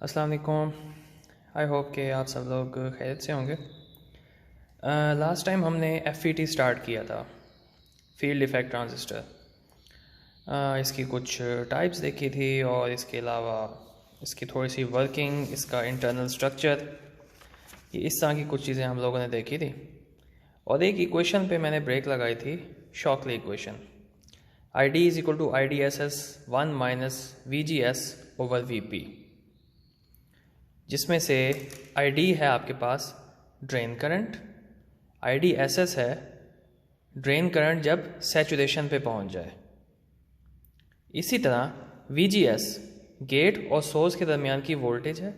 अस्सलाम वालेकुम। I hope कि आप सब लोग खैरियत से होंगे। लास्ट टाइम हमने FET स्टार्ट किया था, फील्ड इफ़ेक्ट ट्रांजिस्टर। इसकी कुछ टाइप्स देखी थी और इसके अलावा इसकी थोड़ी सी वर्किंग, इसका इंटरनल स्ट्रक्चर, ये इस तरह की कुछ चीज़ें हम लोगों ने देखी थी। और एक इक्वेशन पे मैंने ब्रेक लगाई थी, Shockley equation. ID is equal to IDSS 1 minus VGS over VP, जिसमें से ID है आपके पास ड्रेन करंट, IDSS है ड्रेन करंट जब सैचुरेशन पे पहुंच जाए। इसी तरह VGS गेट और सोर्स के दरमियान की वोल्टेज है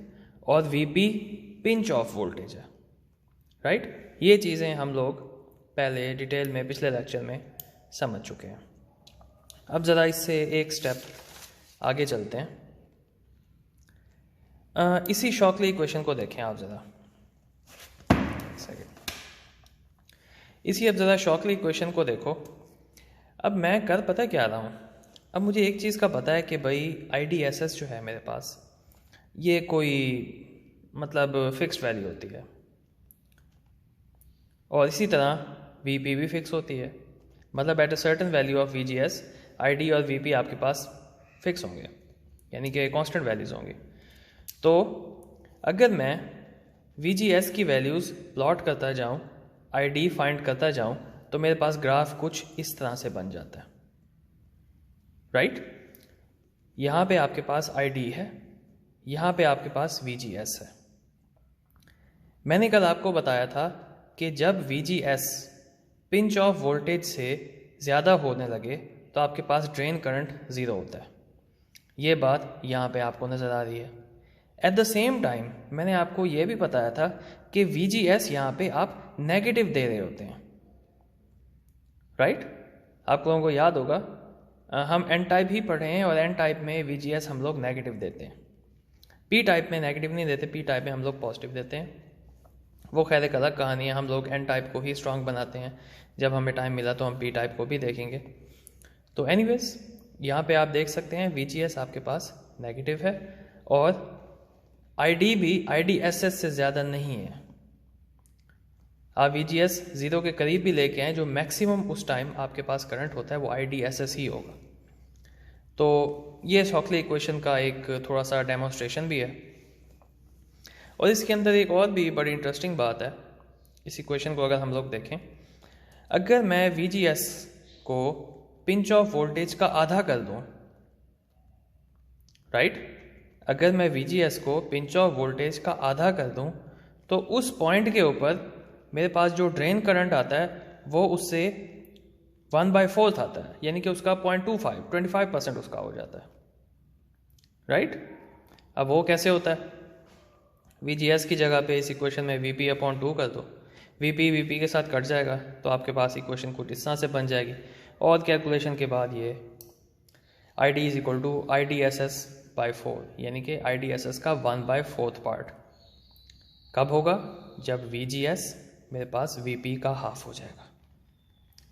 और VP पिंच ऑफ वोल्टेज है। राइट, ये चीज़ें हम लोग पहले डिटेल में पिछले लेक्चर में समझ चुके हैं। अब ज़रा इससे एक स्टेप आगे चलते हैं। इसी शॉकली इक्वेशन को देखें आप ज़रा, अब ज़रा शॉकली इक्वेशन को देखो। अब मैं कर पता क्या रहा हूँ, अब मुझे एक चीज़ का पता है कि भाई IDSS जो है मेरे पास, ये कोई मतलब फिक्स्ड वैल्यू होती है और इसी तरह VP भी फिक्स होती है। मतलब at a certain value of VGS ID और VP आपके पास फिक्स होंगे, यानी कि कांस्टेंट वैल्यूज़ होंगी। तो अगर मैं VGS की वैल्यूज़ प्लॉट करता जाऊँ, ID फाइंड करता जाऊँ, तो मेरे पास ग्राफ कुछ इस तरह से बन जाता है। राइट, यहाँ पे आपके पास ID है, यहाँ पे आपके पास VGS है। मैंने कल आपको बताया था कि जब VGS पिंच ऑफ वोल्टेज से ज़्यादा होने लगे तो आपके पास ड्रेन करंट ज़ीरो होता है। ये बात यहाँ पे आपको नज़र आ रही है। एट द सेम टाइम मैंने आपको ये भी बताया था कि VGS यहाँ पे आप नेगेटिव दे रहे होते हैं। राइट, आप लोगों को याद होगा हम N टाइप ही पढ़े हैं और N टाइप में VGS हम लोग नेगेटिव देते हैं, P टाइप में नेगेटिव नहीं देते, P टाइप में हम लोग पॉजिटिव देते हैं। वो खैर एक अलग कहानी है, हम लोग N टाइप को ही स्ट्रांग बनाते हैं। जब हमें टाइम मिला तो हम P टाइप को भी देखेंगे। तो एनीवेज यहाँ पे आप देख सकते हैं VGS आपके पास नेगेटिव है और ID भी IDSS से ज़्यादा नहीं है। आप VGS ज़ीरो के करीब भी लेके आएँ, जो मैक्सिमम उस टाइम आपके पास करंट होता है वो IDSS ही होगा। तो ये शॉकली इक्वेशन का एक थोड़ा सा डेमोन्स्ट्रेशन भी है। और इसके अंदर एक और भी बड़ी इंटरेस्टिंग बात है। इस इक्वेशन को अगर हम लोग देखें, अगर मैं VGS को पिंच ऑफ वोल्टेज का आधा कर दूं, राइट, अगर मैं VGS को पिंच ऑफ वोल्टेज का आधा कर दूं, तो उस पॉइंट के ऊपर मेरे पास जो ड्रेन करंट आता है वो उससे 1/4 आता है, यानी कि उसका 25% उसका हो जाता है। राइट, अब वो कैसे होता है? VGS की जगह पे इस इक्वेशन में VP/2 कर दो, VP के साथ कट जाएगा तो आपके पास इक्वेशन कुछ इस तरह से बन जाएगी। और कैलकुलेशन के बाद ये ID is equal to IDSS/4, यानी कि IDSS का 1/4 पार्ट कब होगा? जब VGS मेरे पास VP का हाफ हो जाएगा।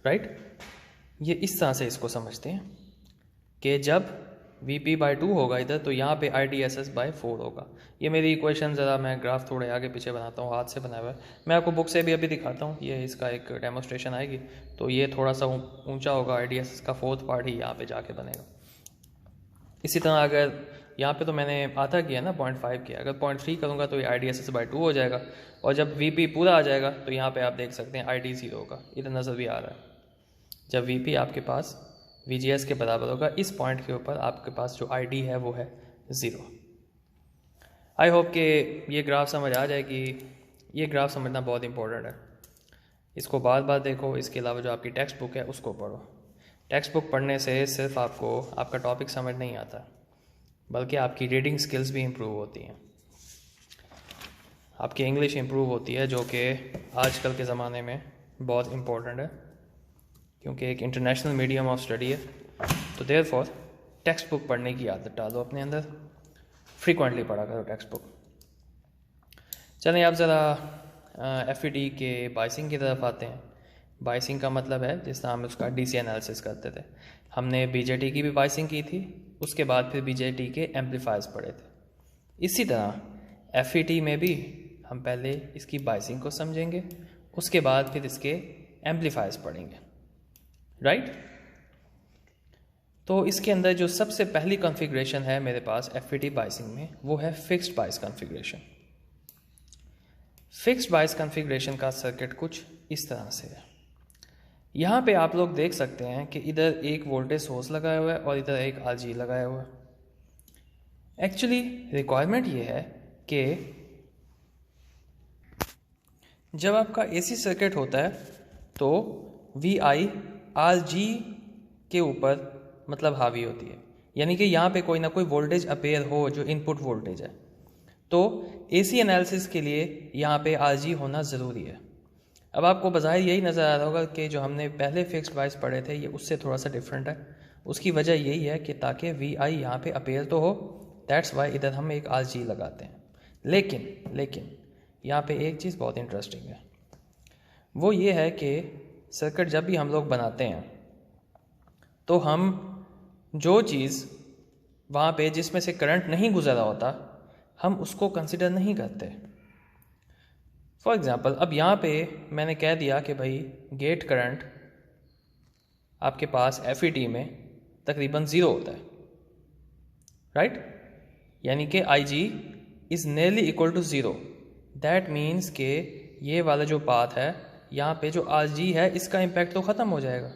राइट, ये इस तरह से इसको समझते हैं कि जब VP/2 होगा इधर, तो यहाँ पे IDSS/4 होगा। ये मेरी इक्वेशन, ज़रा मैं ग्राफ थोड़े आगे पीछे बनाता हूँ, हाथ से बनाया हुआ है। मैं आपको बुक से भी अभी दिखाता हूँ, ये इसका एक डेमोन्स्ट्रेशन आएगी। तो ये थोड़ा सा ऊंचा होगा, IDSS का 4th पार्ट ही यहाँ पे जाके बनेगा। इसी तरह अगर यहाँ पे तो मैंने आधा किया ना, 0.5 किया, अगर 0.3 करूँगा तो ये IDSS/2 हो जाएगा। और जब VP पूरा आ जाएगा तो यहाँ पे आप देख सकते हैं ID 0 होगा, इधर नज़र भी आ रहा है। जब VP आपके पास VGS के बराबर होगा, इस पॉइंट के ऊपर आपके पास जो ID है वो है 0। आई होप कि ये ग्राफ समझ आ जाएगी। ये ग्राफ समझना बहुत इंपॉर्टेंट है, इसको बार बार देखो। इसके अलावा जो आपकी टेक्स्ट बुक है उसको पढ़ो। टेक्स्ट बुक पढ़ने से सिर्फ आपको आपका टॉपिक समझ नहीं आता, बल्कि आपकी रीडिंग स्किल्स भी इम्प्रूव होती हैं, आपकी इंग्लिश इम्प्रूव होती है, जो कि आजकल के ज़माने में बहुत इम्पोर्टेंट है, क्योंकि एक इंटरनेशनल मीडियम ऑफ स्टडी है। तो देयरफॉर टेक्स्ट बुक पढ़ने की आदत डालो अपने अंदर, फ्रीक्वेंटली पढ़ा करो टेक्स्ट बुक। चलें आप ज़रा FET के बाइसिंग की तरफ आते हैं। बाइसिंग का मतलब है जिस तरह हम उसका DC एनालिसिस करते थे। हमने BJT की भी बाइसिंग की थी, उसके बाद फिर BJT के एम्पलीफायर्स पढ़े थे। इसी तरह FET में भी हम पहले इसकी बाइसिंग को समझेंगे, उसके बाद फिर इसके एम्पलीफायर्स पढ़ेंगे, राइट। तो इसके अंदर जो सबसे पहली कॉन्फ़िगरेशन है मेरे पास FET बाइसिंग में, वो है फिक्स्ड बाइस कॉन्फ़िगरेशन। फिक्स्ड बाइस कॉन्फ़िगरेशन का सर्किट कुछ इस तरह से है। यहाँ पे आप लोग देख सकते हैं कि इधर एक वोल्टेज सोर्स लगाया हुआ है और इधर एक RG लगाया हुआ है। एक्चुअली रिक्वायरमेंट ये है कि जब आपका AC सर्किट होता है तो VI RG के ऊपर मतलब हावी होती है, यानी कि यहाँ पे कोई ना कोई वोल्टेज अपेयर हो जो इनपुट वोल्टेज है। तो AC एनालिसिस के लिए यहाँ पे RG होना ज़रूरी है। अब आपको बज़ाहिर यही नज़र आ रहा होगा कि जो हमने पहले फिक्स्ड बाइस पढ़े थे ये उससे थोड़ा सा डिफरेंट है। उसकी वजह यही है कि ताकि VI यहाँ पे अपेयर तो हो, दैट्स वाई इधर हम एक RG लगाते हैं। लेकिन यहाँ पे एक चीज़ बहुत इंटरेस्टिंग है, वो ये है कि सर्किट जब भी हम लोग बनाते हैं तो हम जो चीज़ वहाँ पे जिसमें से करंट नहीं गुजरा होता हम उसको कंसिडर नहीं करते। फॉर एग्ज़ाम्पल अब यहाँ पे मैंने कह दिया कि भाई गेट करंट आपके पास FET में तकरीबन 0 होता है, राइट, यानी कि IG is nearly equal to 0। That means के ये वाला जो पाथ है यहाँ पे जो RG है इसका इम्पैक्ट तो ख़त्म हो जाएगा,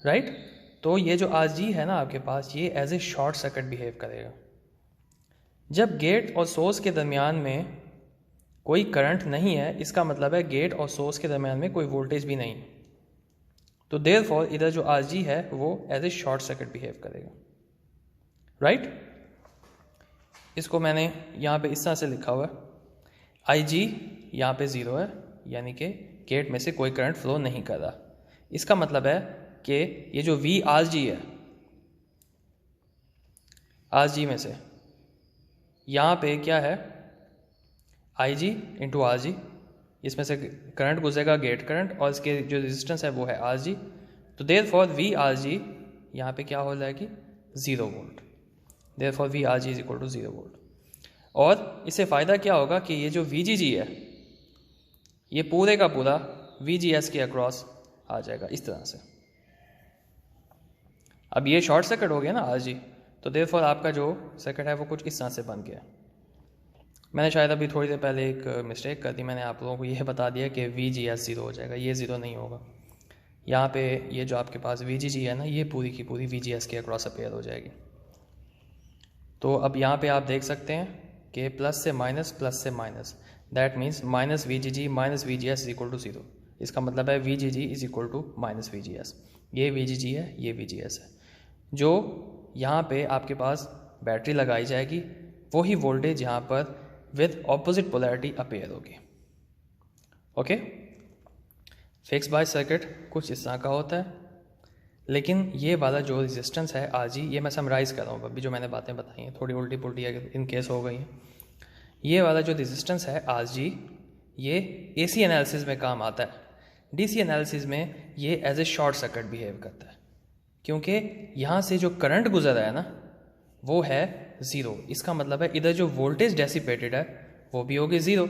राइट। तो ये जो RG है ना आपके पास, ये as a short circuit behave करेगा। जब गेट और सोर्स के दरमियान में कोई करंट नहीं है, इसका मतलब है गेट और सोर्स के दरमियान में कोई वोल्टेज भी नहीं है, तो देयरफॉर इधर जो RG है वो as a short circuit behave करेगा, राइट। इसको मैंने यहाँ पे इस तरह से लिखा हुआ है, IG यहाँ पे 0 है, यानी कि गेट में से कोई करंट फ्लो नहीं कर रहा। इसका मतलब है कि ये जो VRG है, RG में से यहाँ पे क्या है, IG इंटू RG, इसमें से करंट गुजरेगा गेट करंट और इसके जो रेजिस्टेंस है वो है RG। तो देयरफॉर VRG यहाँ पे क्या हो जाएगी, 0 volt. Therefore VRG is equal to 0 volt. और इससे फ़ायदा क्या होगा कि ये जो VGG है ये पूरे का पूरा VGS के अक्रॉस आ जाएगा इस तरह से। अब ये शॉर्ट सर्किट हो गया ना RG, तो देयरफॉर आपका जो सर्किट है वो कुछ इस तरह से बन गया। मैंने शायद अभी थोड़ी देर पहले एक मिस्टेक कर दी, मैंने आप लोगों को यह बता दिया कि VGS 0 हो जाएगा, ये 0 नहीं होगा। यहाँ पे ये जो आपके पास VGG है ना, ये पूरी की पूरी VGS के अक्रॉस अपेयर हो जाएगी। तो अब यहाँ पे आप देख सकते हैं कि प्लस से minus, that means minus VGG minus VGS is equal to 0। इसका मतलब है VGG is equal to minus VGS। ये VGG है, ये VGS है। जो यहाँ पे आपके पास बैटरी लगाई जाएगी वही वोल्टेज यहाँ पर विद ऑपोजिट पोलैरिटी अपेयर होगी। ओके, फिक्स बाइस सर्किट कुछ इस तरह का होता है, लेकिन ये वाला जो रेजिस्टेंस है RG, ये मैं समराइज़ कर रहा हूँ, अभी जो मैंने बातें बताई हैं थोड़ी उल्टी पुल्टी अगर इन केस हो गई हैं। ये वाला जो रेजिस्टेंस है RG, ये AC एनालिसिस में काम आता है। DC एनालिसिस में ये as a short circuit behave करता है, क्योंकि यहाँ से जो करंट गुजर रहा है ना वो है 0। इसका मतलब है इधर जो वोल्टेज डेसिपेटेड है वो भी होगी 0।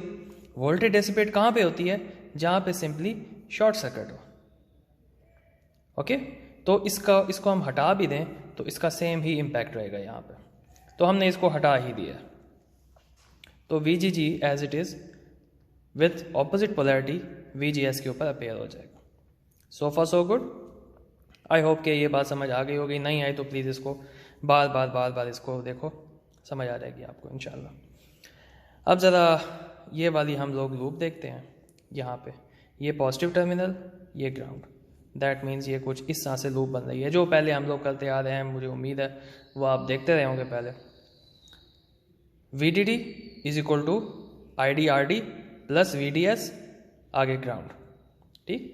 वोल्टेज डेसिपेट कहाँ पे होती है, जहाँ पे सिंपली शॉर्ट सर्किट हो। ओके, तो इसको हम हटा भी दें तो इसका सेम ही इम्पैक्ट रहेगा यहाँ पे, तो हमने इसको हटा ही दिया। तो VGG as it is with opposite polarity VGS के ऊपर अपेयर हो जाएगा। सो फार सो गुड। आई होप कि ये बात समझ आ गई होगी, नहीं आई तो प्लीज़ इसको बार बार इसको देखो, समझ आ जाएगी आपको इंशाल्लाह। अब ज़रा ये वाली हम लोग लूप देखते हैं। यहाँ पे ये पॉजिटिव टर्मिनल, ये ग्राउंड, दैट मीन्स ये कुछ इस तरह से लूप बन रही है। जो पहले हम लोग करते आ रहे हैं, मुझे उम्मीद है वो आप देखते रहे होंगे पहले। VDD is equal to IDRD plus VDS आगे ग्राउंड, ठीक।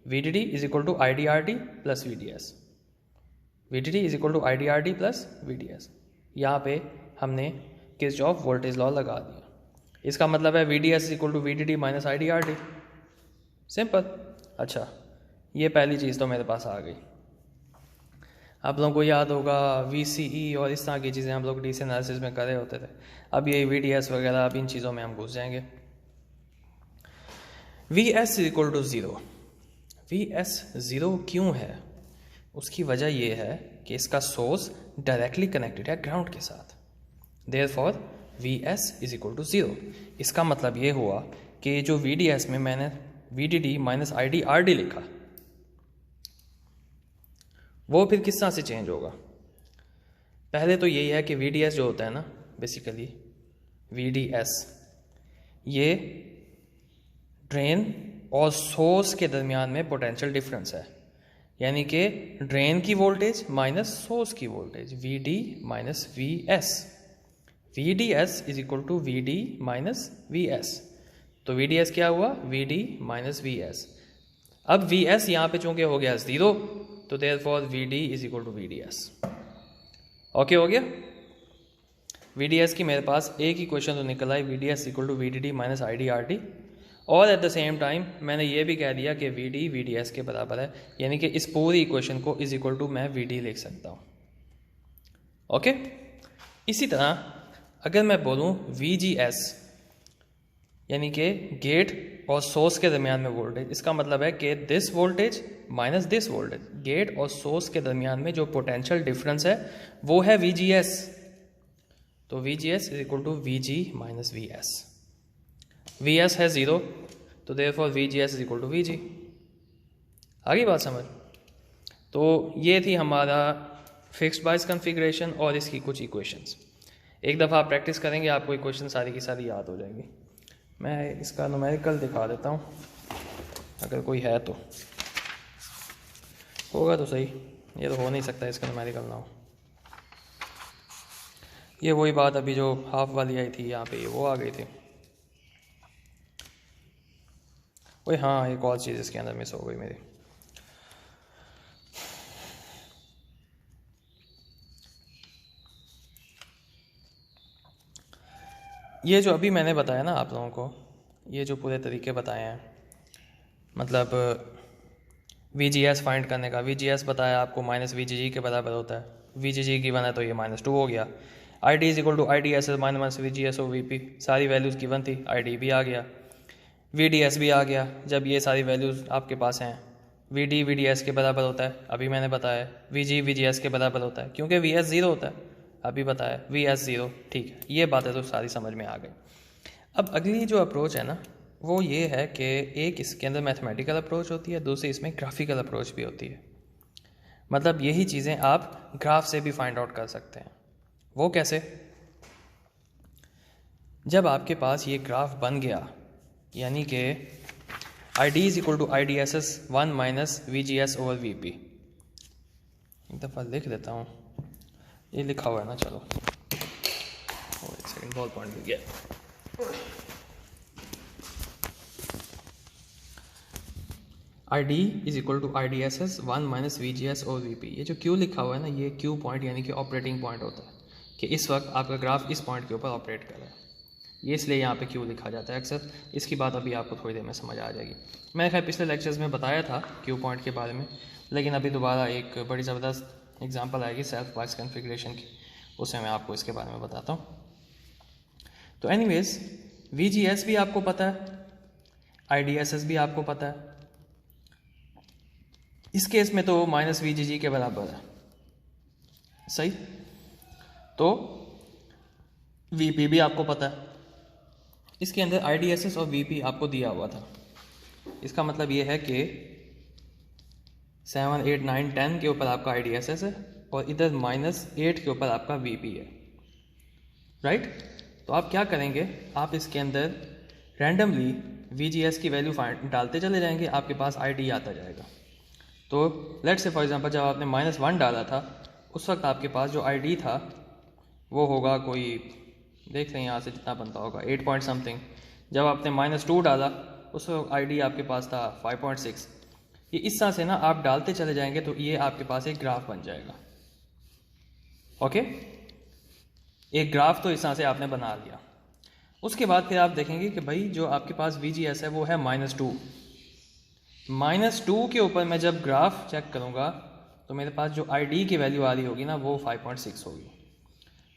VDD is equal to IDRD plus VDS, VDD is equal to IDRD plus VDS। यहाँ पे हमने किरचॉफ वोल्टेज लॉ लगा दिया। इसका मतलब है VDS is equal to VDD minus IDRD, simple. अच्छा, ये पहली चीज़ तो मेरे पास आ गई। आप लोगों को याद होगा VCE और इस तरह की चीज़ें हम लोग DC एनालिसिस में कर रहे होते थे। अब ये VDS वगैरह, अब इन चीज़ों में हम घुस जाएंगे। VS equal to 0। VS 0 क्यों है? उसकी वजह ये है कि इसका सोर्स डायरेक्टली कनेक्टेड है ग्राउंड के साथ। Therefore VS is equal to 0। इसका मतलब ये हुआ कि जो VDS में मैंने VDD माइनस ID RD लिखा, वो फिर किस तरह से चेंज होगा? पहले तो यही है कि VDS जो होता है ना, बेसिकली VDS, ये ड्रेन और सोर्स के दरमियान में पोटेंशियल डिफरेंस है, यानी कि ड्रेन की वोल्टेज माइनस सोर्स की voltage, VD minus VS। VDS is equal to VD minus VS। तो VDS क्या हुआ? VD minus VS। अब VS यहाँ पे चूंकि हो गया 0, तो therefore VD is equal to VDS। Okay हो गया? VDS की मेरे पास एक ही क्वेश्चन तो निकल आई, VDS equal to VDD minus ID RD, और एट द सेम टाइम मैंने ये भी कह दिया कि VD VDS के बराबर है, यानी कि इस पूरी इक्वेशन को इज इक्वल टू मैं VD लिख सकता हूँ। ओके? इसी तरह अगर मैं बोलूँ VGS, यानी कि गेट और सोर्स के दरमियान में वोल्टेज, इसका मतलब है कि this voltage minus this voltage, gate और सोर्स के दरमियान में जो पोटेंशियल डिफरेंस है वो है VGS। तो VGS is equal to VG minus VS। VS है 0, तो therefore VGS is equal to VG। आगे बात समझ? तो ये थी हमारा फिक्स्ड बायस कॉन्फ़िगरेशन और इसकी कुछ इक्वेशंस। एक दफ़ा आप प्रैक्टिस करेंगे, आपको इक्वेशन सारी की सारी याद हो जाएगी। मैं इसका न्यूमेरिकल दिखा देता हूँ, अगर कोई है तो होगा तो सही, ये तो हो नहीं सकता इसका न्यूमेरिकल ना हो। ये वही बात अभी जो हाफ वाली आई थी यहाँ पे, वो आ गई थी। वही, हाँ, एक और चीज़ इसके अंदर मिस हो गई मेरी। ये जो अभी मैंने बताया ना आप लोगों को, ये जो पूरे तरीके बताए हैं, मतलब VGS फाइंड करने का, VGS बताया आपको माइनस VGG के बराबर होता है, VGG गिवन है तो ये -2 हो गया। ID is equal to IDSS minus VGS और VP, सारी वैल्यूज़ गिवन थी, ID भी आ गया, VDS भी आ गया। जब ये सारी वैल्यूज़ आपके पास हैं, VD VDS के बराबर होता है, अभी मैंने बताया, VG VGS के बराबर होता है, क्योंकि VS 0 होता है, अभी बताया, VS 0। ठीक है, ये बातें तो सारी समझ में आ गई। अब अगली जो अप्रोच है ना, वो ये है कि एक इसके अंदर मैथमेटिकल अप्रोच होती है, दूसरी इसमें ग्राफिकल अप्रोच भी होती है। मतलब यही चीज़ें आप ग्राफ से भी फाइंड आउट कर सकते हैं। वो कैसे? जब आपके पास ये ग्राफ बन गया, यानी कि ID is equal to IDSS 1 minus VGS over VP। एक दफ़ा लिख देता हूँ, ये लिखा हुआ है ना, चलो एक सेकंड, बॉल पॉइंट मिल गया। ID is equal to IDSS 1 minus VGS और VP। ये जो Q लिखा हुआ है ना, ये Q पॉइंट यानी कि ऑपरेटिंग पॉइंट होता है, कि इस वक्त आपका ग्राफ इस पॉइंट के ऊपर ऑपरेट कर रहा है, ये इसलिए यहाँ पे Q लिखा जाता है अक्सर। इसकी बात अभी आपको थोड़ी देर में समझ आ जाएगी। मैंने खैर पिछले लेक्चर्स में बताया था Q पॉइंट के बारे में, लेकिन अभी दोबारा एक बड़ी ज़बरदस्त एग्जांपल आएगी सेल्फ बायस कॉन्फ़िगरेशन की, उससे मैं आपको इसके बारे में बताता हूँ। तो एनीवेज, VGS भी आपको पता है, IDSS भी आपको पता है। इस केस में तो माइनस VGG के बराबर है, सही। तो VP भी आपको पता है। इसके अंदर IDSS और VP आपको दिया हुआ था। इसका मतलब ये है कि 7, 8, 9, 10 के ऊपर आपका IDSS है और इधर -8 के ऊपर आपका VP है, राइट। तो आप क्या करेंगे, आप इसके अंदर रैंडमली VGS की वैल्यू डालते चले जाएंगे, आपके पास ID आता जाएगा। तो लेट्स से फॉर एग्जांपल जब आपने -1 डाला था, उस वक्त आपके पास जो ID था वो होगा कोई, देख रहे हैं यहाँ से जितना बनता होगा 8 पॉइंट समथिंग। जब आपने -2 डाला, उस वक्त ID आपके पास था 5.6। ये इस तरह से ना आप डालते चले जाएंगे तो ये आपके पास एक ग्राफ बन जाएगा। ओके, एक ग्राफ तो इस तरह से आपने बना लिया। उसके बाद फिर आप देखेंगे कि भाई जो आपके पास VGS है वो है -2। -2 के ऊपर मैं जब ग्राफ चेक करूँगा तो मेरे पास जो ID की वैल्यू आ रही होगी ना वो 5.6 होगी।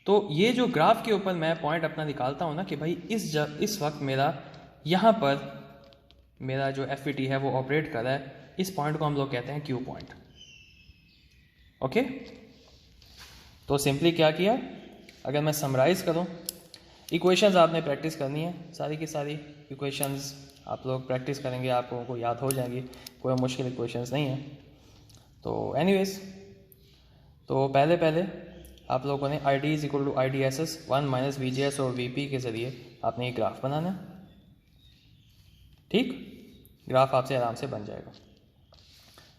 तो ये जो ग्राफ के ऊपर मैं पॉइंट अपना निकालता हूँ ना कि भाई इस वक्त मेरा यहाँ पर मेरा जो FVT है वो ऑपरेट कर रहा है, इस पॉइंट को हम लोग कहते हैं Q पॉइंट। ओके, तो सिंपली क्या किया, अगर मैं समराइज़ करूँ, इक्वेशंस आपने प्रैक्टिस करनी है, सारी की सारी इक्वेशंस आप लोग प्रैक्टिस करेंगे, आप लोगों को याद हो जाएंगी, कोई मुश्किल इक्वेशंस नहीं है। तो एनीवेज, तो पहले आप लोगों ने ID is equal to IDSS 1 minus VGS और VP के ज़रिए आपने ये ग्राफ बनाना है। ठीक, ग्राफ आपसे आराम से बन जाएगा।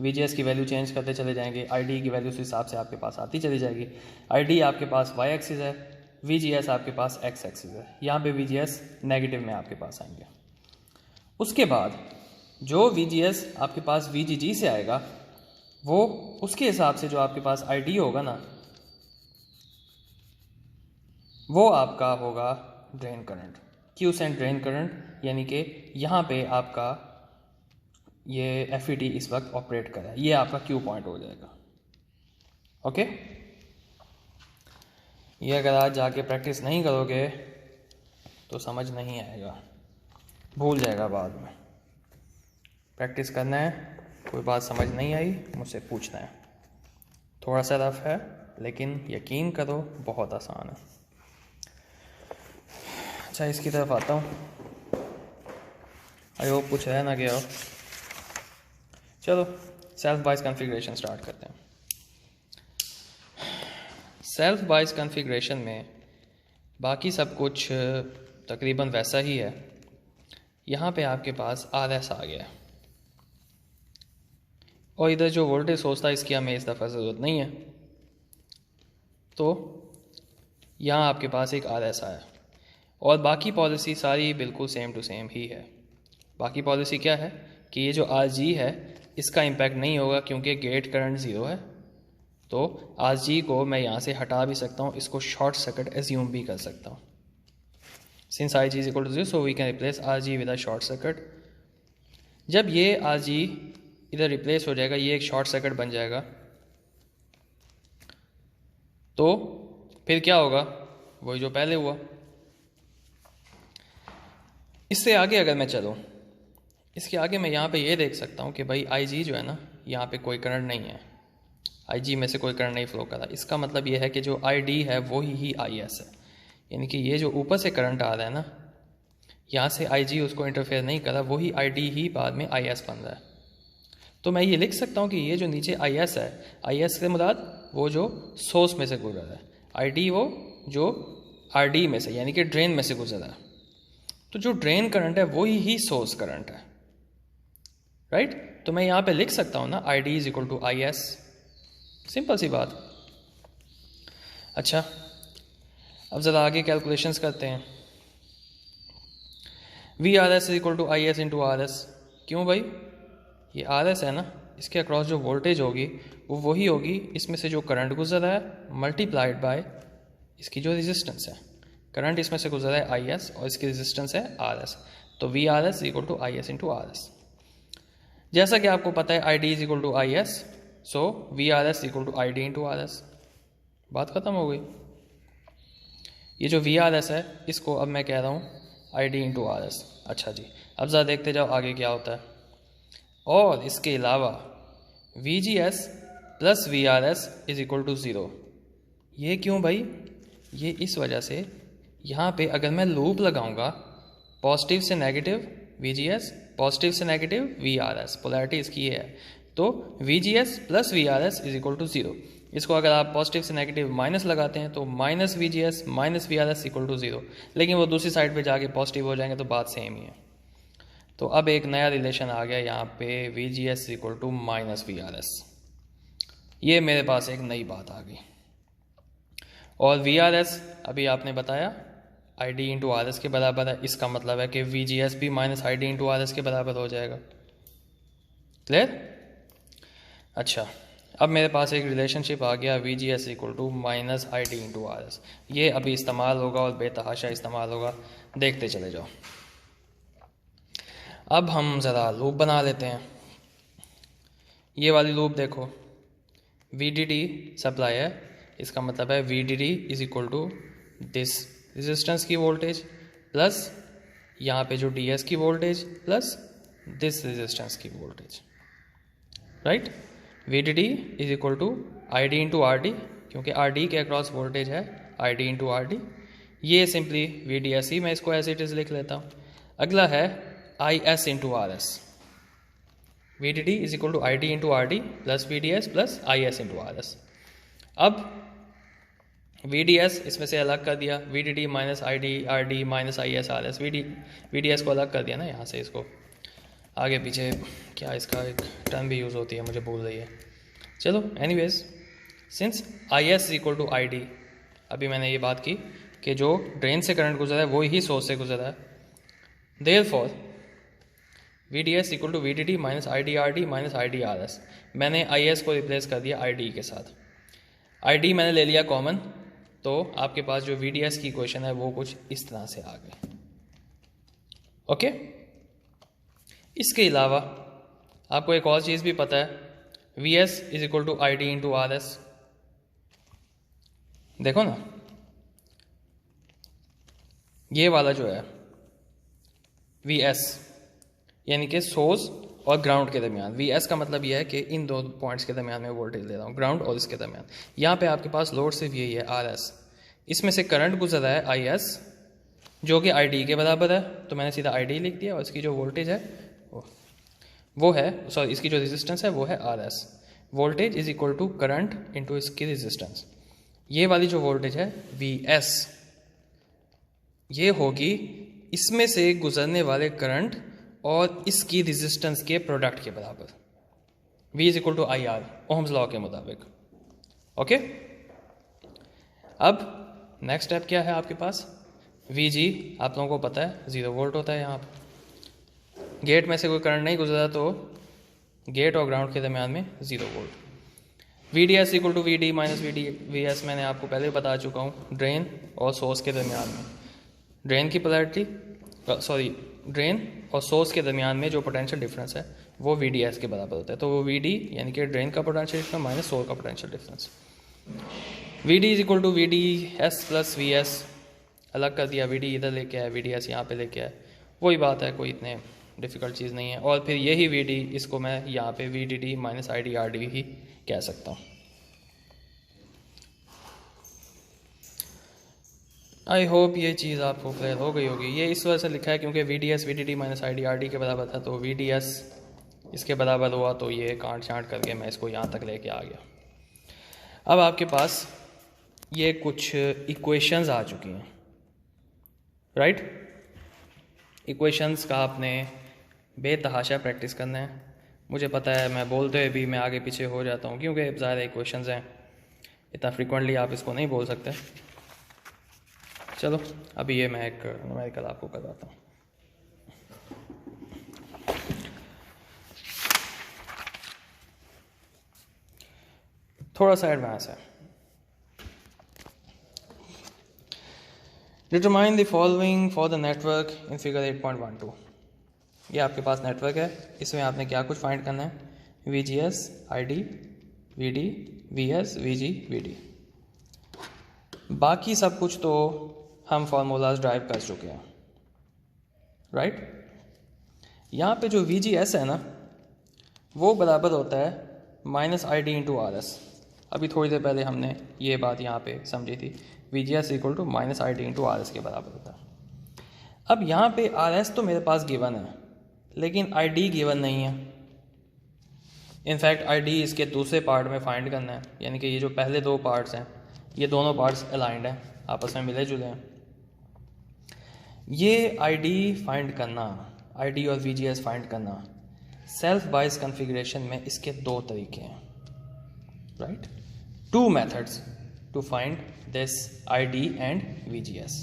VGS की वैल्यू चेंज करते चले जाएंगे, ID की वैल्यू उस हिसाब से आपके पास आती चली जाएगी। ID आपके पास y एक्सिस है, VGS आपके पास x एक्सिस है, यहाँ पे VGS नेगेटिव में आपके पास आएंगे। उसके बाद जो VGS आपके पास VGG से आएगा वो उसके हिसाब से जो आपके पास ID होगा ना वो आपका होगा drain current, quotient drain current, यानी कि यहाँ पे आपका ये FVT इस वक्त ऑपरेट कर रहा है, ये आपका Q पॉइंट हो जाएगा। ओके, ये अगर आज जाके प्रैक्टिस नहीं करोगे तो समझ नहीं आएगा, भूल जाएगा बाद में। प्रैक्टिस करना है, कोई बात समझ नहीं आई मुझसे पूछना है। थोड़ा सा रफ है लेकिन यकीन करो बहुत आसान है। अच्छा, इसकी तरफ आता हूँ, आई होप कुछ है ना गया हो। चलो सेल्फ बायस कॉन्फ़िगरेशन स्टार्ट करते हैं। सेल्फ बायस कॉन्फ़िगरेशन में बाकी सब कुछ तकरीबन वैसा ही है। यहाँ पे आपके पास RS आ गया और इधर जो वोल्टेज सोर्स था इसकी हमें इस दफ़ा ज़रूरत नहीं है, तो यहाँ आपके पास एक RS आया और बाकी पॉलिसी सारी बिल्कुल सेम टू सेम ही है। बाकी पॉलिसी क्या है कि ये जो RG है इसका इम्पैक्ट नहीं होगा क्योंकि गेट करंट ज़ीरो है, तो RG को मैं यहाँ से हटा भी सकता हूँ, इसको शॉर्ट सर्किट एज्यूम भी कर सकता हूँ। Since IG is equal to 0 so we can replace RG with a short circuit. जब ये RG इधर रिप्लेस हो जाएगा, ये एक शॉर्ट सर्किट बन जाएगा, तो फिर क्या होगा, वही जो पहले हुआ। इससे आगे अगर मैं चलूँ, इसके आगे मैं यहाँ पे ये देख सकता हूँ कि भाई IG जो है ना, यहाँ पे कोई करंट नहीं है, IG में से कोई करंट नहीं फ्लो कर रहा। इसका मतलब ये है कि जो ID है वो ही IS है, यानी कि ये जो ऊपर से करंट आ रहा है ना, यहाँ से IG उसको इंटरफेयर नहीं कर रहा, वही ID ही बाद में IS बन रहा है। तो मैं ये लिख सकता हूँ कि ये जो नीचे IS है, IS से मुराद वो जो सोर्स में से गुजर रहा है, ID वो जो RD में से यानी कि ड्रेन में से गुजर रहा है। तो जो ड्रेन करंट है वही ही सोर्स करंट है, राइट। तो मैं यहाँ पे लिख सकता हूँ ना ID is equal to IS, simple सी बात। अच्छा, अब ज़रा आगे कैलकुलेशंस करते हैं। VRS is equal to IS into RS। क्यों भाई, ये RS है ना, इसके अक्रॉस जो वोल्टेज होगी वो वही होगी इसमें से जो करंट गुजर रहा है मल्टीप्लाइड बाय इसकी जो रेजिस्टेंस है। करंट इसमें से गुजर रहा है IS और इसकी रेजिस्टेंस है RS, तो VRS equal to IS into RS। जैसा कि आपको पता है ID is equal to IS, so VRS equal to ID into RS। बात ख़त्म हो गई। ये जो VRS है इसको अब मैं कह रहा हूँ ID इंटू RS। अच्छा जी, अब ज़रा देखते जाओ आगे क्या होता है। और इसके अलावा VGS plus VRS is equal to 0। ये क्यों भाई, ये इस वजह से यहाँ पे अगर मैं लूप लगाऊंगा पॉजिटिव से नेगेटिव VGS, पॉजिटिव से नेगेटिव VRS, पोलैरिटी इसकी ये है, तो VGS plus VRS is equal to 0। इसको अगर आप पॉजिटिव से नेगेटिव माइनस लगाते हैं तो minus VGS minus VRS equal to 0, लेकिन वो दूसरी साइड पे जाके पॉजिटिव हो जाएंगे तो बात सेम ही है। तो अब एक नया रिलेशन आ गया यहाँ पे, VGS equal to minus VRS। ये मेरे पास एक नई बात आ गई। और VRS अभी आपने बताया ID इंटू RS के बराबर है, इसका मतलब है कि VGS भी माइनस ID इंटू RS के बराबर हो जाएगा। क्लियर? अच्छा, अब मेरे पास एक रिलेशनशिप आ गया VGS equal to minus ID into RS। ये अभी इस्तेमाल होगा और बेतहाशा इस्तेमाल होगा, देखते चले जाओ। अब हम ज़रा लूप बना लेते हैं। ये वाली लूप देखो, VDD सप्लाई है, इसका मतलब है VDD is equal to this resistance की वोल्टेज प्लस यहाँ पे जो DS की वोल्टेज प्लस दिस रेजिस्टेंस की voltage, right. VDD is equal to ID into RD, क्योंकि RD के अक्रॉस वोल्टेज है ID इंटू RD। ये सिंपली VDS ही मैं इसको एज इट इज़ लिख लेता हूँ। अगला है IS into RS। VDD is equal to ID into RD plus VDS plus IS into RS। अब VDS इसमें से अलग कर दिया, VDD minus ID RD minus IS RS, VDS को अलग कर दिया ना यहाँ से, इसको आगे पीछे क्या इसका एक टर्म भी यूज़ होती है, मुझे भूल रही है। चलो anyways, since IS is equal to ID, अभी मैंने ये बात की कि जो ड्रेन से करंट गुजरा है वो ही सोर्स से गुजरा है, therefore VDS equal to VDD minus ID RD minus ID RS। मैंने IS को रिप्लेस कर दिया ID के साथ, ID मैंने ले लिया कॉमन, तो आपके पास जो VDS की इक्वेशन है वो कुछ इस तरह से आ गई। ओके, इसके अलावा आपको एक और चीज़ भी पता है, VS is equal to ID into RS। देखो ना, ये वाला जो है VS यानी कि सोर्स और ग्राउंड के दरमियान, VS का मतलब यह है कि इन दो पॉइंट्स के दरमियान में वोल्टेज ले रहा हूँ, ग्राउंड और इसके दरमियान। यहाँ पे आपके पास लोड सिर्फ यही है RS, इसमें से करंट गुजर रहा है IS जो कि ID के बराबर है, तो मैंने सीधा ID लिख दिया, और इसकी जो वोल्टेज है वो है, सॉरी इसकी जो रेजिस्टेंस है वो है RS। Voltage is equal to current into इसकी रेजिस्टेंस। ये वाली जो वोल्टेज है VS, ये होगी इसमें से गुजरने वाले करंट और इसकी रेजिस्टेंस के प्रोडक्ट के बराबर। V is equal to IR, Ohm's law के मुताबिक। ओके, अब नेक्स्ट स्टेप क्या है आपके पास, VG आप लोगों को पता है 0 वोल्ट होता है। यहाँ पर गेट में से कोई करंट नहीं गुजरा तो गेट और ग्राउंड के दरमियान में 0 volt. VDS equal to VD minus VS मैंने आपको पहले बता चुका हूँ, ड्रेन और सोर्स के दरमियान में ड्रेन की पोलैरिटी, ड्रेन और सोर्स के दरमियान में जो पोटेंशियल डिफरेंस है वो VDS के बराबर होता है। तो वो VD यानी कि ड्रेन का पोटेंशियल डिफरेंस माइनस सोर्स का potential difference. VD is equal to VDS plus VS, अलग कर दिया, VD इधर लेके आया, VDS यहाँ पे लेके आया, वही बात है, कोई इतने डिफ़िकल्ट चीज़ नहीं है। और फिर यही VD, इसको मैं यहाँ पे VDD माइनस ID RD ही कह सकता हूँ। आई होप ये चीज़ आपको क्लियर हो गई होगी। ये इस वजह से लिखा है क्योंकि VDS VDD minus ID RD के बराबर था, तो VDS इसके बराबर हुआ, तो ये काट छाँट करके मैं इसको यहाँ तक लेके आ गया। अब आपके पास ये कुछ इक्वेशंस आ चुकी हैं, राइट। इक्वेशंस का आपने बेतहाशा प्रैक्टिस करना है। मुझे पता है मैं बोलते हुए भी मैं आगे पीछे हो जाता हूँ, क्योंकि ज़्यादा इक्वेशंस हैं, इतना फ्रिक्वेंटली आप इसको नहीं बोल सकते। चलो अभी ये मैं एक न्यूमेरिकल आपको करवाता हूँ। थोड़ा सा एडवांस है। Determine the following for the network in figure 8.12। ये आपके पास नेटवर्क है, इसमें आपने क्या कुछ फाइंड करना है, VGS ID VD VS VG VD, बाकी सब कुछ तो हम फार्मूलाज ड्राइव कर चुके हैं, राइट। यहाँ पे जो VGS है ना, वो बराबर होता है माइनस ID इंटू RS। अभी थोड़ी देर पहले हमने ये बात यहाँ पे समझी थी, VGS equal to minus ID into RS के बराबर होता है। अब यहाँ पे RS तो मेरे पास गिवन है, लेकिन ID गिवन नहीं है। इनफैक्ट ID इसके दूसरे पार्ट में फाइंड करना है, यानी कि ये जो पहले दो पार्ट्स हैं, ये दोनों पार्ट्स अलाइंड हैं, आपस में मिले जुले हैं। ये ID फाइंड करना, ID और VGS फाइंड करना, सेल्फ बायस कॉन्फ़िगरेशन में इसके दो तरीके हैं, right. 2 methods to find this ID and VGS।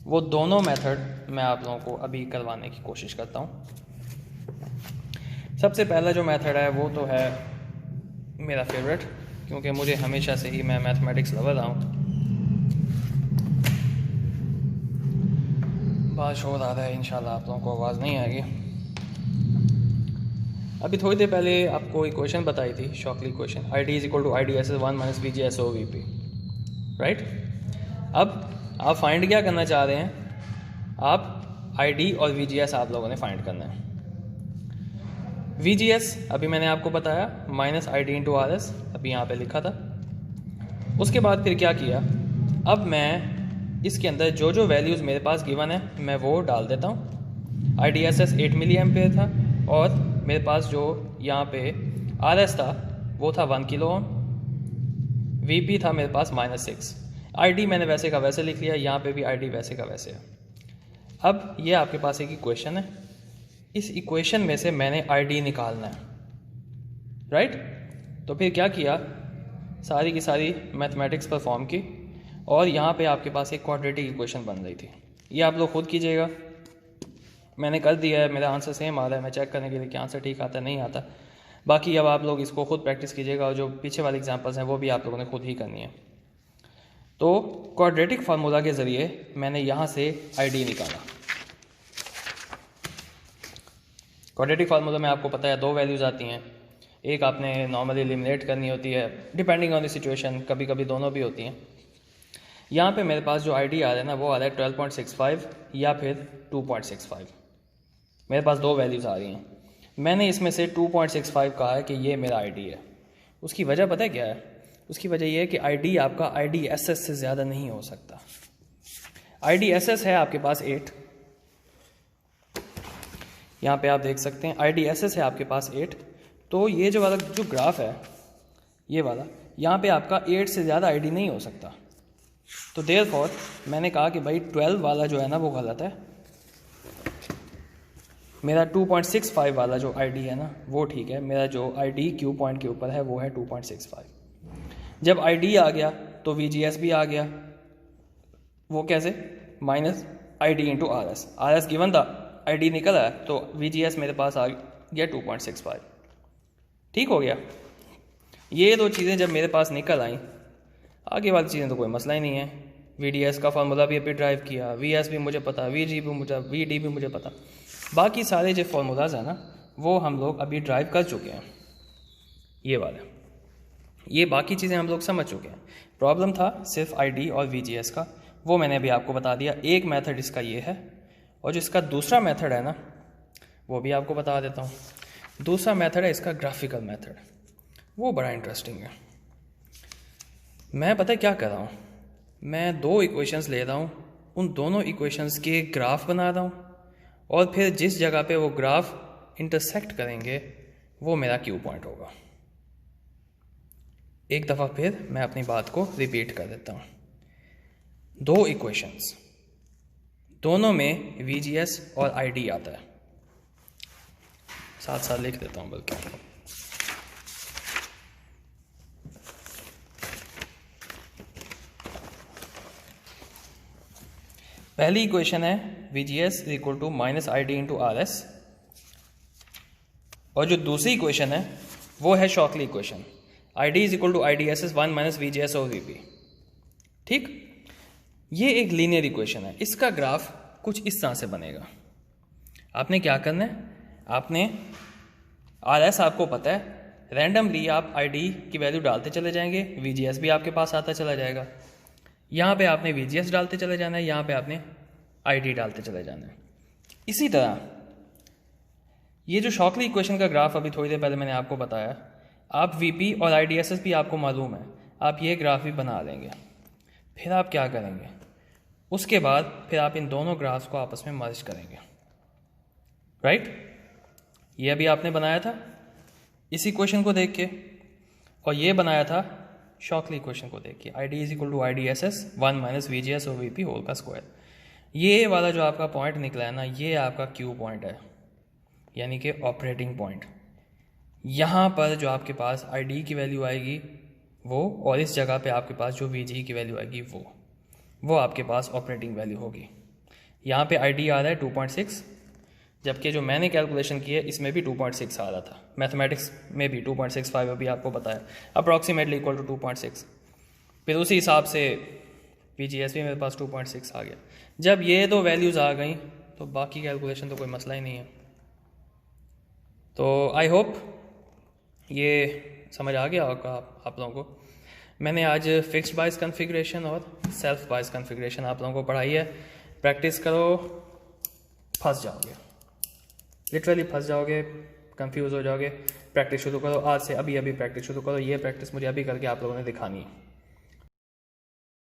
वो दोनों मेथड मैं आप लोगों को अभी करवाने की कोशिश करता हूँ। सबसे पहला जो मेथड है वो तो है मेरा फेवरेट, क्योंकि मुझे हमेशा से ही, मैं मैथमेटिक्स लवर रहा हूँ। बात शोर आ रहा है, इंशाल्लाह आप लोगों को आवाज़ नहीं आएगी। अभी थोड़ी देर पहले आपको इक्वेशन बताई थी, Shockley equation, I D is equal to I D S S 1 minus V G S over V P, right. अब आप फाइंड क्या करना चाह रहे हैं, आप आई डी और वी जी एस आप लोगों ने फाइंड करना है। वी जी एस अभी मैंने आपको बताया minus I D into R S, अभी यहाँ पे लिखा था। उसके बाद फिर क्या किया, अब मैं इसके अंदर जो जो वैल्यूज़ मेरे पास गिवन है मैं वो डाल देता हूँ। I D S S 8 milliampere था और मेरे पास जो यहाँ पे आर एस था वो था 1 किलो ओम, वी पी था मेरे पास -6। आई डी मैंने वैसे का वैसे लिख लिया, यहाँ पे भी आई डी वैसे का वैसे है। अब ये आपके पास एक इक्वेशन है, इस इक्वेशन में से मैंने आई डी निकालना है, राइट। तो फिर क्या किया, सारी की सारी मैथमेटिक्स परफॉर्म की और यहाँ पे आपके पास एक क्वाड्रेटिक इक्वेशन बन रही थी। ये आप लोग खुद कीजिएगा, मैंने कर दिया है, मेरा आंसर सेम आ रहा है, मैं चेक करने के लिए कि आंसर ठीक आता नहीं आता। बाकी अब आप लोग इसको खुद प्रैक्टिस कीजिएगा और जो पीछे वाले एग्जांपल्स हैं वो भी आप लोगों ने खुद ही करनी है। तो क्वाड्रेटिक फार्मूला के ज़रिए मैंने यहाँ से आई डी निकाला। क्वाड्रेटिक फार्मूला में आपको पता है 2 वैल्यूज़ आती हैं, एक आपने नॉर्मली एलिमिनेट करनी होती है, डिपेंडिंग ऑन द सिचुएशन कभी कभी दोनों भी होती हैं। यहाँ पे मेरे पास जो आई डी आ रहा है ना वो आ रहा है 12.65 या फिर 2.65। मेरे पास 2 वैल्यूज़ आ रही हैं, मैंने इसमें से 2.65 कहा है कि ये मेरा आई डी है। उसकी वजह पता है क्या है, उसकी वजह ये है कि आई डी आपका आई डी एस एस से ज़्यादा नहीं हो सकता। आई डी एस एस है आपके पास 8, यहाँ पे आप देख सकते हैं आई डी एस एस है आपके पास 8। तो ये जो वाला जो ग्राफ है ये वाला, यहाँ पे आपका 8 से ज़्यादा आई डी नहीं हो सकता। तो देयरफॉर मैंने कहा कि भाई 12 वाला जो है ना वो गलत है, मेरा 2.65 वाला जो आई डी है ना वो ठीक है। मेरा जो आई डी क्यू पॉइंट के ऊपर है वो है 2.65। जब आई डी आ गया तो वी जी एस भी आ गया, वो कैसे, minus I D into R S. R S given था, आई डी निकल आया तो वी जी एस मेरे पास आ गया 2.65, ठीक हो गया। ये 2 चीज़ें जब मेरे पास निकल आई, आगे वाली चीज़ें तो कोई मसला ही नहीं है। वी डी एस का फार्मूला भी अभी ड्राइव किया, वी एस भी मुझे पता, वी जी भी मुझे, वी डी भी मुझे पता, बाकी सारे जो फार्मूलाज हैं ना वो हम लोग अभी ड्राइव कर चुके हैं। ये वाले, ये बाकी चीज़ें हम लोग समझ चुके हैं। प्रॉब्लम था सिर्फ आई डी और वी जी एस का, वो मैंने अभी आपको बता दिया। एक मेथड इसका ये है, और जो इसका दूसरा मेथड है ना वो भी आपको बता देता हूँ। दूसरा मेथड है इसका ग्राफिकल मेथड, वो बड़ा इंटरेस्टिंग है। मैं पता है क्या कर रहा हूँ, मैं 2 इक्वेशंस ले रहा हूँ, उन दोनों इक्वेशंस के ग्राफ बना रहा हूँ और फिर जिस जगह पे वो ग्राफ इंटरसेक्ट करेंगे वो मेरा क्यू पॉइंट होगा। एक दफ़ा फिर मैं अपनी बात को रिपीट कर देता हूँ। 2 इक्वेशंस, दोनों में वी जी एस और आई डी आता है, साथ साथ लिख देता हूँ बल्कि। पहली इक्वेशन है V G S is equal to minus I D into R S, और जो दूसरी इक्वेशन है वो है Shockley equation, I D is equal to I D S S 1 minus V G S और वी पी। ठीक, ये एक लीनियर इक्वेशन है, इसका ग्राफ कुछ इस तरह से बनेगा। आपने क्या करना है, आपने आर एस आपको पता है, रैंडमली आप आई डी की वैल्यू डालते चले जाएंगे, वी जी एस भी आपके पास आता चला जाएगा। यहाँ पे आपने वी जी एस डालते चले जाना है, यहाँ पे आपने आई डी डालते चले जाना है। इसी तरह ये जो शॉकली इक्वेशन का ग्राफ अभी थोड़ी देर पहले मैंने आपको बताया, आप वी पी और आई डी एस एस भी आपको मालूम है, आप ये ग्राफ भी बना लेंगे। फिर आप क्या करेंगे, उसके बाद फिर आप इन दोनों ग्राफ्स को आपस में मर्ज करेंगे, राइट। ये अभी आपने बनाया था इस इक्वेशन को देख के, और ये बनाया था शॉकली इक्वेशन को देख के, I D is equal to I D S S 1 minus V G S और वी पी होल का स्क्वायर। ये वाला जो आपका पॉइंट निकला है ना, ये आपका क्यू पॉइंट है, यानी कि ऑपरेटिंग पॉइंट। यहाँ पर जो आपके पास आई डी की वैल्यू आएगी वो, और इस जगह पे आपके पास जो वी जी की वैल्यू आएगी वो आपके पास ऑपरेटिंग वैल्यू होगी। यहाँ पे आई डी आ रहा है 2.6, जबकि जो मैंने कैलकुलेशन की है इसमें भी 2.6 आ रहा था, मैथमेटिक्स में भी 2.65 अभी आपको बताया, अप्रॉक्सीमेटली इक्वल टू 2.6। फिर उसी हिसाब से PGS भी मेरे पास 2.6 आ गया। जब ये 2 वैल्यूज़ आ गई तो बाकी कैलकुलेशन तो कोई मसला ही नहीं है। तो आई होप ये समझ आ गया होगा आप लोगों को। मैंने आज फिक्स्ड बायस कॉन्फ़िगरेशन और सेल्फ बायस कॉन्फ़िगरेशन आप लोगों को पढ़ाई है। प्रैक्टिस करो, फंस जाओगे, लिटरली फंस जाओगे, कंफ्यूज हो जाओगे। प्रैक्टिस शुरू करो आज से, अभी प्रैक्टिस शुरू करो। ये प्रैक्टिस मुझे अभी करके आप लोगों ने दिखानी है।